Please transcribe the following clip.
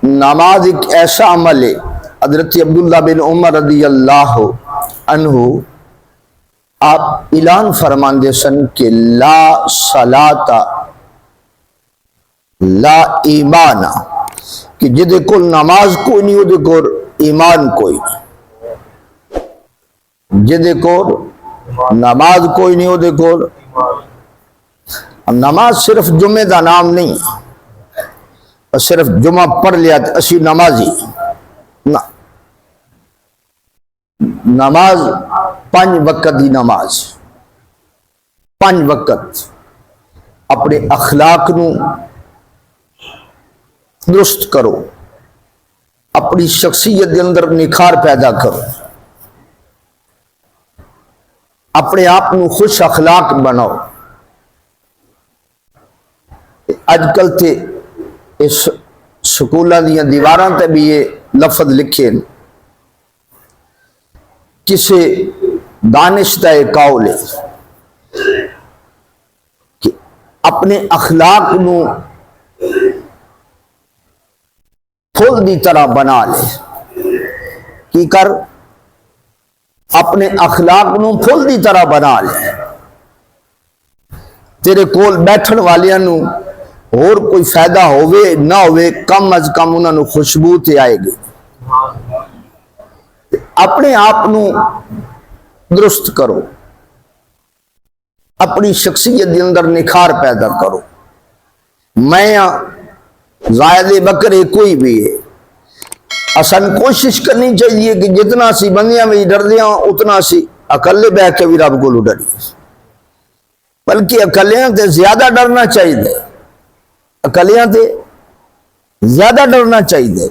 نماز ایک ایسا عمل ہے، حضرت عبداللہ بن عمر رضی اللہ عنہ آپ اعلان فرماندے سن کہ لا صلاۃ لا ایمان، کہ جدے کول نماز کوئی نہیں وہ کول ایمان کوئی نہیں، جدے کول نماز کوئی نہیں وہ کول نماز صرف جمعے دا نام نہیں اور صرف جمعہ پڑھ لیا تو اسی نمازی نہ، نماز 5 وقت دی نماز، 5 وقت اپنے اخلاق نو درست کرو، اپنی شخصیت کے اندر نکھار پیدا کرو، اپنے آپ نو خوش اخلاق بناؤ۔ اج کل تے اس سکولاں دیاں دیواراں تے بھی یہ لفظ لکھے کسے دانشتہ قول ہے کہ اپنے اخلاق نو پھول دی طرح بنا لے، کی کر اپنے اخلاق نو پھول دی طرح بنا لے، تیرے کول بیٹھن والیاں نو اور کوئی فائدہ ہوئے نہ ہوئے کم از کم انہاں نو خوشبو تے آئے گی۔ اپنے آپ نو درست کرو، اپنی شخصیت کے اندر نکھار پیدا کرو۔ میں زائد بکرے کوئی بھی ہے، اسان کوشش کرنی چاہیے کہ جتنا سی بندیاں میں ڈر دیا اتنا سی اکلے بہ کے بھی رب کو ڈری، بلکہ اکلیاں تے زیادہ ڈرنا چاہیے، اکلیاں تے زیادہ ڈرنا چاہیے۔